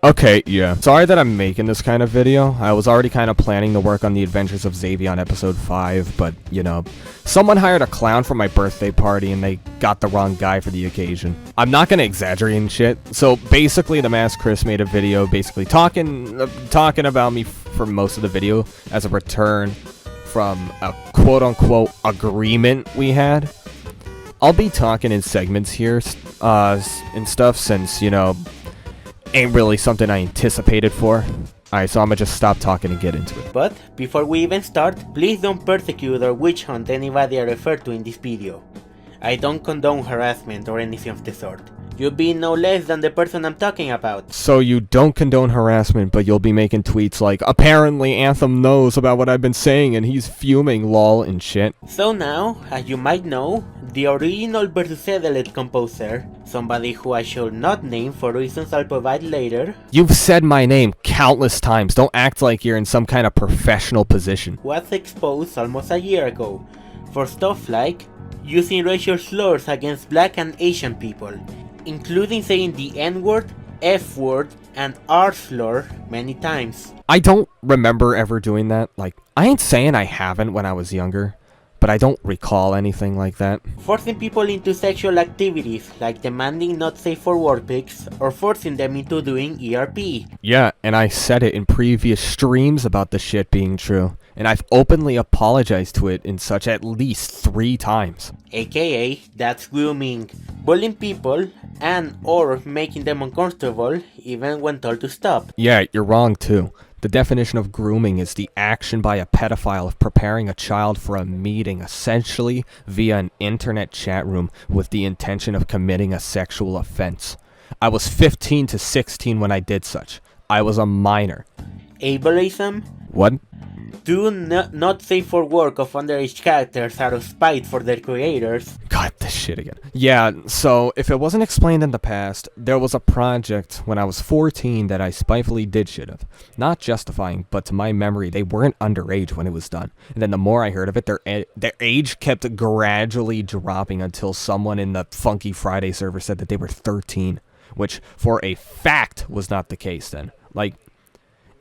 Okay, yeah. Sorry that I'm making this kind of video. I was already kind of planning to work on the Adventures of Xavier on episode 5, but, you know, someone hired a clown for my birthday party and they got the wrong guy for the occasion. I'm not gonna exaggerate and shit. So basically, TheMaskedChris made a video basically talking about me for most of the video as a return from a quote-unquote agreement we had. I'll be talking in segments here and stuff since, you know, ain't really something I anticipated for. Alright, so I'm gonna just stop talking and get into it. But, before we even start, please don't persecute or witch hunt anybody I refer to in this video. I don't condone harassment or anything of the sort. You'll be no less than the person I'm talking about. So you don't condone harassment, but you'll be making tweets like, apparently Anthem knows about what I've been saying and he's fuming, lol, and shit. So now, as you might know, the original versus eteled composer, somebody who I shall not name for reasons I'll provide later, You've said my name countless times, don't act like you're in some kind of professional position. was exposed almost a year ago for stuff like using racial slurs against black and Asian people, including saying the N-word, F-word, and R-slur many times. I don't remember ever doing that. Like, I ain't saying I haven't when I was younger, but I don't recall anything like that. Forcing people into sexual activities like demanding not safe for work pics or forcing them into doing ERP. Yeah, and I said it in previous streams about the shit being true, and I've openly apologized to it in such at least 3 times. AKA, that's grooming. Bullying people and or making them uncomfortable even when told to stop. Yeah, you're wrong too. The definition of grooming is the action by a pedophile of preparing a child for a meeting, essentially via an internet chat room with the intention of committing a sexual offense. I was 15 to 16 when I did such. I was a minor. Ableism? What? Do not safe for work of underage characters out of spite for their creators. God, this shit again. Yeah, so if it wasn't explained in the past, there was a project when I was 14 that I spitefully did shit of. Not justifying, but to my memory, they weren't underage when it was done. And then the more I heard of it, their age kept gradually dropping until someone in the Funky Friday server said that they were 13, which for a fact was not the case then. Like,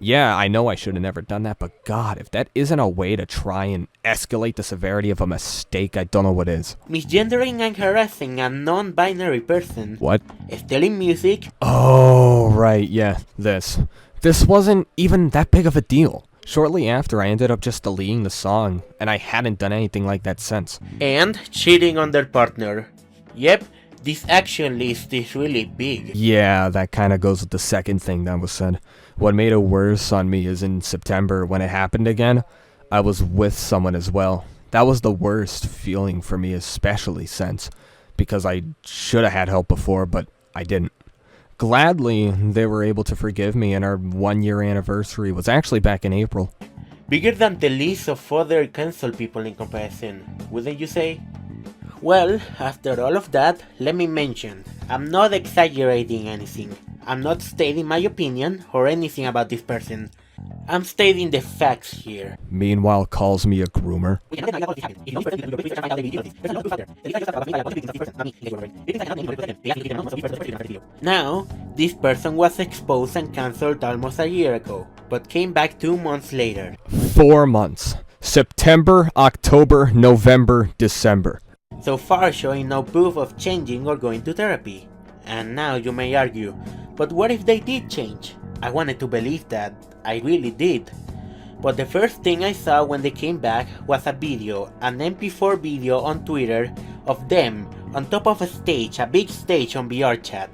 yeah, I know I should have never done that, but God, if that isn't a way to try and escalate the severity of a mistake, I don't know what is. Misgendering and harassing a non-binary person. What? Stealing music. Oh, right, yeah, this. This wasn't even that big of a deal. Shortly after, I ended up just deleting the song, and I hadn't done anything like that since. And cheating on their partner. Yep, this action list is really big. Yeah, that kind of goes with the second thing that was said. What made it worse on me is in September, when it happened again, I was with someone as well. That was the worst feeling for me, especially since, because I should have had help before, but I didn't. Gladly, they were able to forgive me, and our 1-year anniversary was actually back in April. Bigger than the list of other cancelled people in comparison, wouldn't you say? Well, after all of that, let me mention, I'm not exaggerating anything. I'm not stating my opinion or anything about this person. I'm stating the facts here. Meanwhile, calls me a groomer. Now, this person was exposed and cancelled almost a year ago, but came back 2 months later. 4 months. September, October, November, December. So far showing no proof of changing or going to therapy. And now you may argue, but what if they did change? I wanted to believe that, I really did. But the first thing I saw when they came back was a video, an MP4 video on Twitter of them on top of a stage, a big stage on VRChat.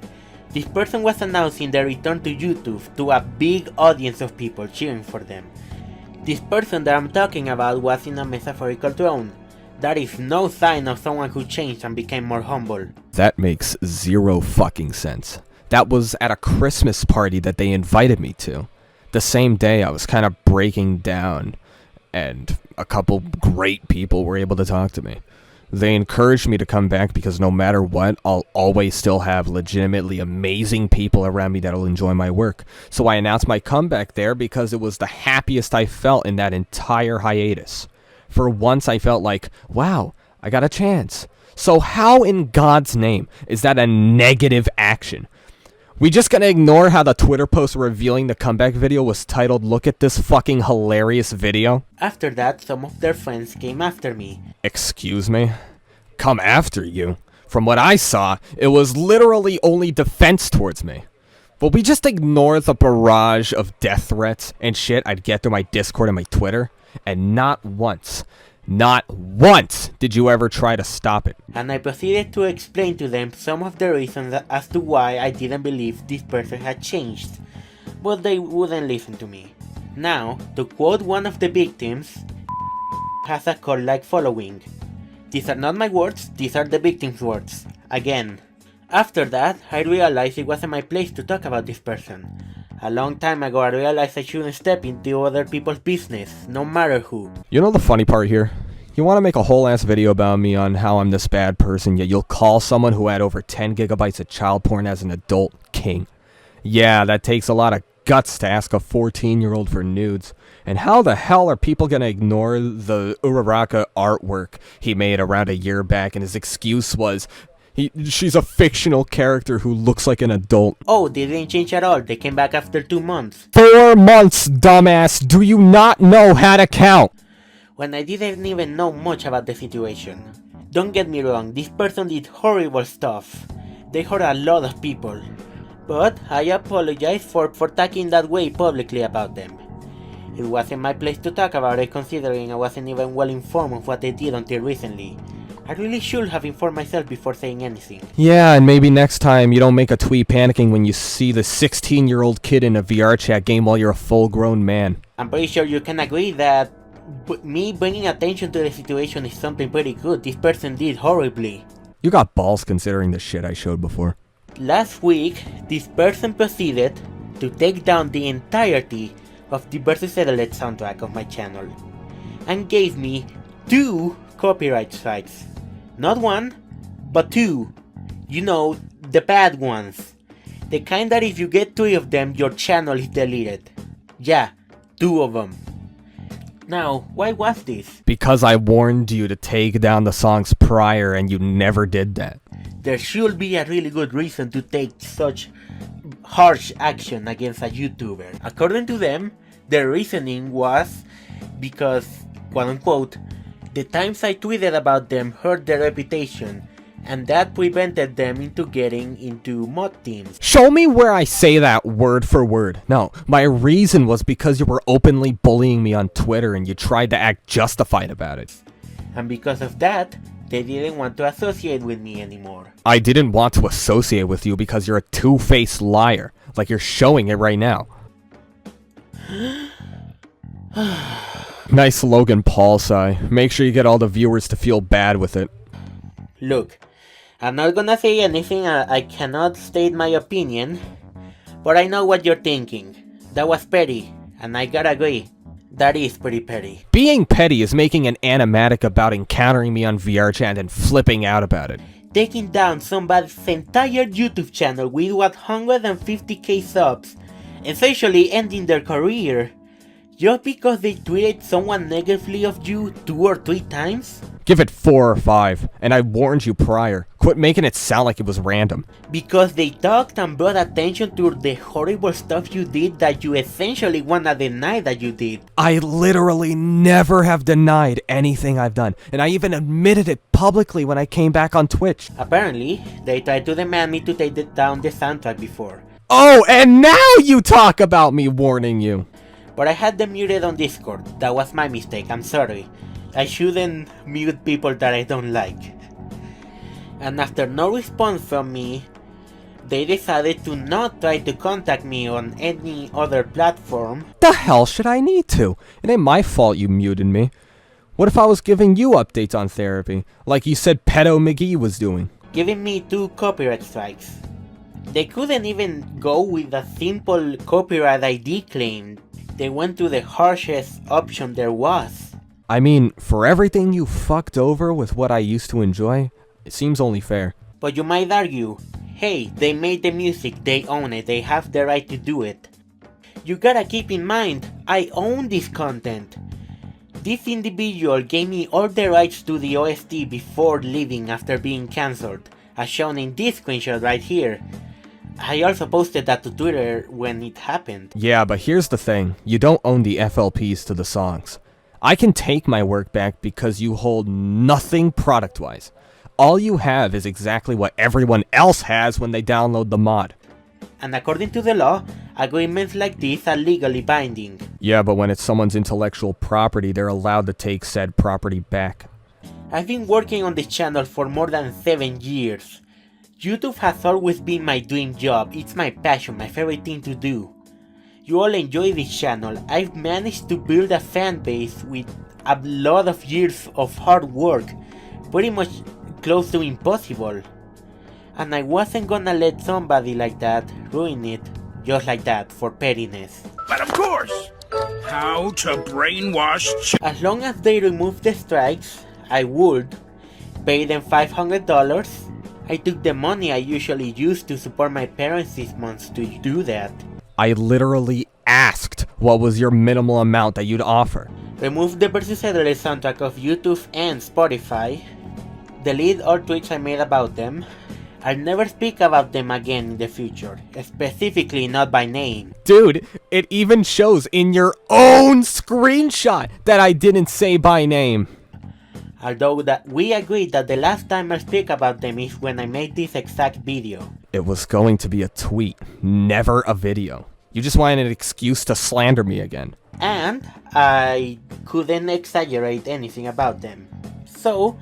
This person was announcing their return to YouTube to a big audience of people cheering for them. This person that I'm talking about was in a metaphorical throne. That is no sign of someone who changed and became more humble. That makes 0 fucking sense. That was at a Christmas party that they invited me to. The same day I was kind of breaking down, and a couple great people were able to talk to me. They encouraged me to come back because no matter what, I'll always still have legitimately amazing people around me that'll enjoy my work. So I announced my comeback there because it was the happiest I felt in that entire hiatus. For once I felt like, wow, I got a chance. So how in God's name is that a negative action? We just gonna ignore how the Twitter post revealing the comeback video was titled "Look at this fucking hilarious video"? After that, some of their friends came after me. Excuse me? Come after you? From what I saw, it was literally only defense towards me. But we just ignore the barrage of death threats and shit I'd get through my Discord and my Twitter, and not once did you ever try to stop it. And I proceeded to explain to them some of the reasons as to why I didn't believe this person had changed, but they wouldn't listen to me. Now, to quote one of the victims, has a cult-like following. These are not my words, these are the victim's words. Again. After that, I realized it wasn't my place to talk about this person. A long time ago I realized I shouldn't step into other people's business, no matter who. You know the funny part here? You want to make a whole ass video about me on how I'm this bad person, yet you'll call someone who had over 10 gigabytes of child porn as an adult king. Yeah, that takes a lot of guts to ask a 14-year-old for nudes. And how the hell are people gonna ignore the Uraraka artwork he made around a year back, and his excuse was, she's a fictional character who looks like an adult. Oh, they didn't change at all, they came back after 2 months. 4 months, dumbass! Do you not know how to count? When I didn't even know much about the situation. Don't get me wrong, this person did horrible stuff. They hurt a lot of people. But I apologize for talking that way publicly about them. It wasn't my place to talk about it, considering I wasn't even well informed of what they did until recently. I really should have informed myself before saying anything. Yeah, and maybe next time you don't make a tweet panicking when you see the 16-year-old kid in a VR chat game while you're a full-grown man. I'm pretty sure you can agree that me bringing attention to the situation is something pretty good. This person did horribly. You got balls considering the shit I showed before. Last week, this person proceeded to take down the entirety of the Versus eteled soundtrack of my channel and gave me 2 copyright strikes. Not 1, but 2. You know, the bad ones. The kind that if you get 3 of them, your channel is deleted. Yeah, 2 of them. Now, why was this? Because I warned you to take down the songs prior and you never did that. There should be a really good reason to take such harsh action against a YouTuber. According to them, their reasoning was because, quote unquote, the times I tweeted about them hurt their reputation, and that prevented them into getting into mod teams. Show me where I say that word for word. No, my reason was because you were openly bullying me on Twitter and you tried to act justified about it. And because of that, they didn't want to associate with me anymore. I didn't want to associate with you because you're a two-faced liar, like you're showing it right now. Nice Logan Paul sigh. Make sure you get all the viewers to feel bad with it. Look, I'm not gonna say anything, I cannot state my opinion, but I know what you're thinking. That was petty, and I gotta agree. That is pretty petty. Being petty is making an animatic about encountering me on VRChat and flipping out about it. Taking down somebody's entire YouTube channel with 150k subs, essentially ending their career, just because they tweeted someone negatively of you 2 or 3 times? Give it 4 or 5, and I warned you prior. Quit making it sound like it was random. Because they talked and brought attention to the horrible stuff you did that you essentially wanna deny that you did. I literally never have denied anything I've done, and I even admitted it publicly when I came back on Twitch. Apparently, they tried to demand me to take down the soundtrack before. Oh, and now you talk about me warning you. But I had them muted on Discord. That was my mistake, I'm sorry. I shouldn't mute people that I don't like. And after no response from me, they decided to not try to contact me on any other platform. The hell should I need to? It ain't my fault you muted me. What if I was giving you updates on therapy, like you said Pedo McGee was doing? Giving me 2 copyright strikes. They couldn't even go with a simple copyright ID claim. They went to the harshest option there was. I mean, for everything you fucked over with what I used to enjoy, it seems only fair. But you might argue, hey, they made the music, they own it, they have the right to do it. You gotta keep in mind, I own this content. This individual gave me all the rights to the OST before leaving after being cancelled, as shown in this screenshot right here. I also posted that to Twitter when it happened. Yeah, but here's the thing. You don't own the FLPs to the songs. I can take my work back because you hold nothing product-wise. All you have is exactly what everyone else has when they download the mod. And according to the law, agreements like this are legally binding. Yeah, but when it's someone's intellectual property, they're allowed to take said property back. I've been working on this channel for more than 7 years. YouTube has always been my dream job. It's my passion, my favorite thing to do. You all enjoy this channel. I've managed to build a fan base with a lot of years of hard work, pretty much close to impossible. And I wasn't gonna let somebody like that ruin it just like that for pettiness. But of course, how to brainwash As long as they remove the strikes, I would pay them $500. I took the money I usually use to support my parents this month to do that. I literally asked what was your minimal amount that you'd offer. Remove the Versus Eteled soundtrack of YouTube and Spotify. Delete all tweets I made about them. I'll never speak about them again in the future, specifically not by name. Dude, it even shows in your own screenshot that I didn't say by name. Although that we agreed that the last time I'll speak about them is when I made this exact video. It was going to be a tweet, never a video. You just wanted an excuse to slander me again. And I couldn't exaggerate anything about them. So,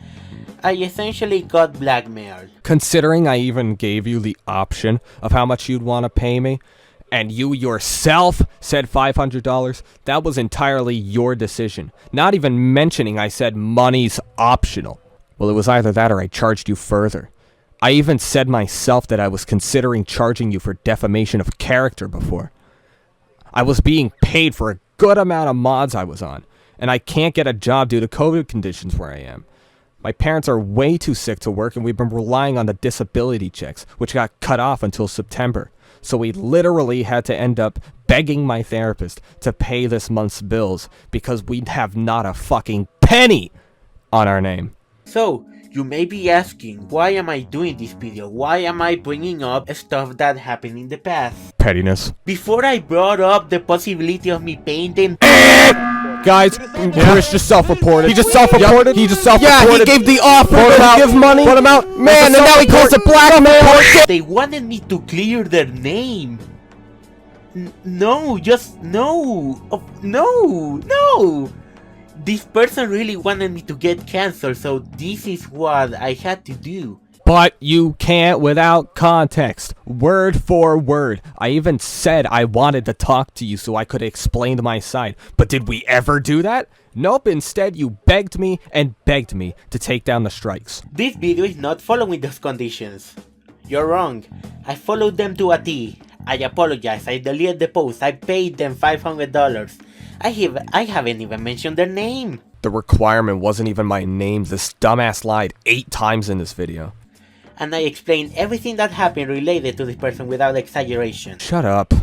I essentially got blackmailed. Considering I even gave you the option of how much you'd want to pay me, and you yourself said $500, that was entirely your decision. Not even mentioning I said money's optional. Well, it was either that or I charged you further. I even said myself that I was considering charging you for defamation of character before. I was being paid for a good amount of mods I was on, and I can't get a job due to COVID conditions where I am. My parents are way too sick to work, and we've been relying on the disability checks, which got cut off until September. So we literally had to end up begging my therapist to pay this month's bills because we'd have not a fucking penny on our name. So, you may be asking, why am I doing this video? Why am I bringing up stuff that happened in the past? Pettiness. Before I brought up the possibility of me paying them... Guys, Chris just self-reported. He just self-reported? Yep, he just self-reported. Yeah, he gave the offer Put him to out. give money. Put him out. Man, and now he calls it blackmail. They wanted me to clear their name. No, just no. No. This person really wanted me to get cancelled, so this is what I had to do. But you can't without context. Word for word. I even said I wanted to talk to you so I could explain my side. But did we ever do that? Nope, instead you begged me to take down the strikes. This video is not following those conditions. You're wrong. I followed them to a T. I apologize, I deleted the post, I paid them $500. I haven't even mentioned their name. The requirement wasn't even my name. This dumbass lied 8 times in this video. And I explained everything that happened related to this person without exaggeration. Shut up.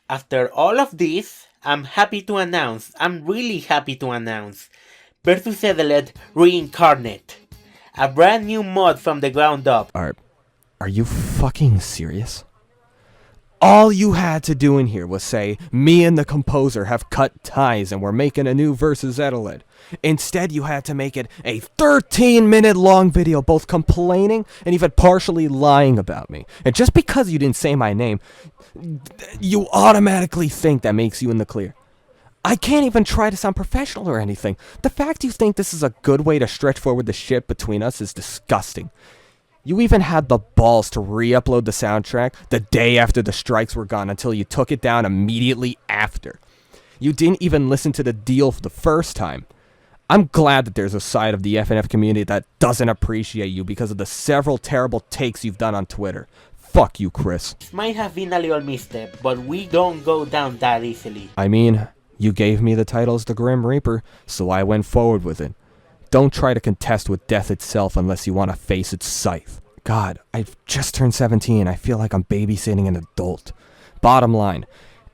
After all of this, I'm really happy to announce Versus Eteled Reincarnate. A brand new mod from the ground up. Are you fucking serious? All you had to do in here was say, me and the composer have cut ties and we're making a new Versus Eteled. Instead, you had to make it a 13-minute long video, both complaining and even partially lying about me. And just because you didn't say my name, you automatically think that makes you in the clear. I can't even try to sound professional or anything. The fact you think this is a good way to stretch forward the shit between us is disgusting. You even had the balls to re-upload the soundtrack the day after the strikes were gone until you took it down immediately after. You didn't even listen to the deal for the first time. I'm glad that there's a side of the FNF community that doesn't appreciate you because of the several terrible takes you've done on Twitter. Fuck you, Chris. This might have been a little misstep, but we don't go down that easily. I mean, you gave me the title as the Grim Reaper, so I went forward with it. Don't try to contest with death itself unless you want to face its scythe. God, I've just turned 17. I feel like I'm babysitting an adult. Bottom line,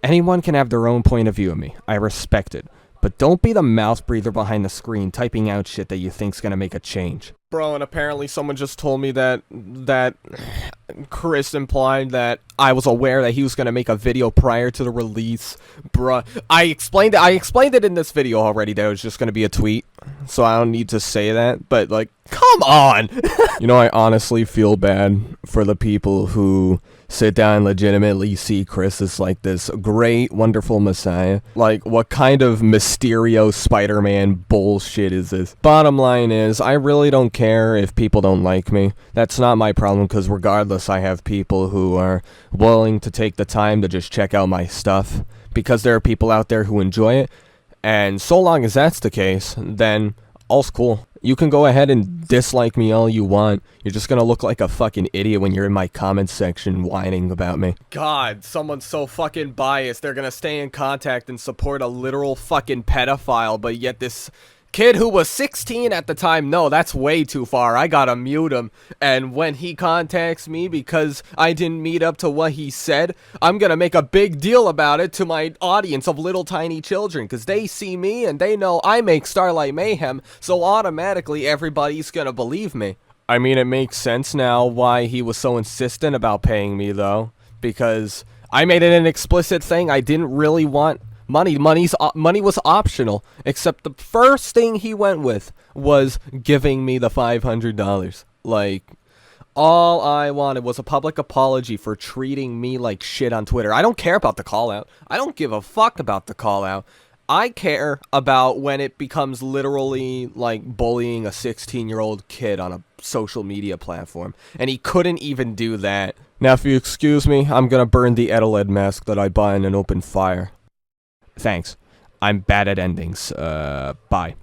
anyone can have their own point of view of me. I respect it. But don't be the mouth breather behind the screen typing out shit that you think's gonna make a change. Bro, and apparently someone just told me that Chris implied that I was aware that he was gonna make a video prior to the release. Bruh, I explained it in this video already that it was just gonna be a tweet, so I don't need to say that, but like, come on! You know, I honestly feel bad for the people who sit down and legitimately see Chris as like this great, wonderful messiah. Like, what kind of Mysterio Spider-Man bullshit is this? Bottom line is, I really don't care if people don't like me. That's not my problem, because regardless, I have people who are willing to take the time to just check out my stuff, because there are people out there who enjoy it, and so long as that's the case, then all's cool. You can go ahead and dislike me all you want. You're just gonna look like a fucking idiot when you're in my comments section whining about me. God, someone's so fucking biased. They're gonna stay in contact and support a literal fucking pedophile, but yet this kid who was 16 at the time, no, that's way too far. I gotta mute him. And when he contacts me because I didn't meet up to what he said, I'm gonna make a big deal about it to my audience of little tiny children, because they see me and they know I make Starlight Mayhem, so automatically everybody's gonna believe me. I mean, it makes sense now why he was so insistent about paying me, though, because I made it an explicit thing. I didn't really want money. Money was optional, except the first thing he went with was giving me the $500. Like, all I wanted was a public apology for treating me like shit on Twitter. I don't care about the call out. I don't give a fuck about the call out. I care about when it becomes literally like bullying a 16-year-old kid on a social media platform, and he couldn't even do that. Now, if you excuse me, I'm gonna burn the eteled mask that I bought in an open fire. Thanks. I'm bad at endings. Bye.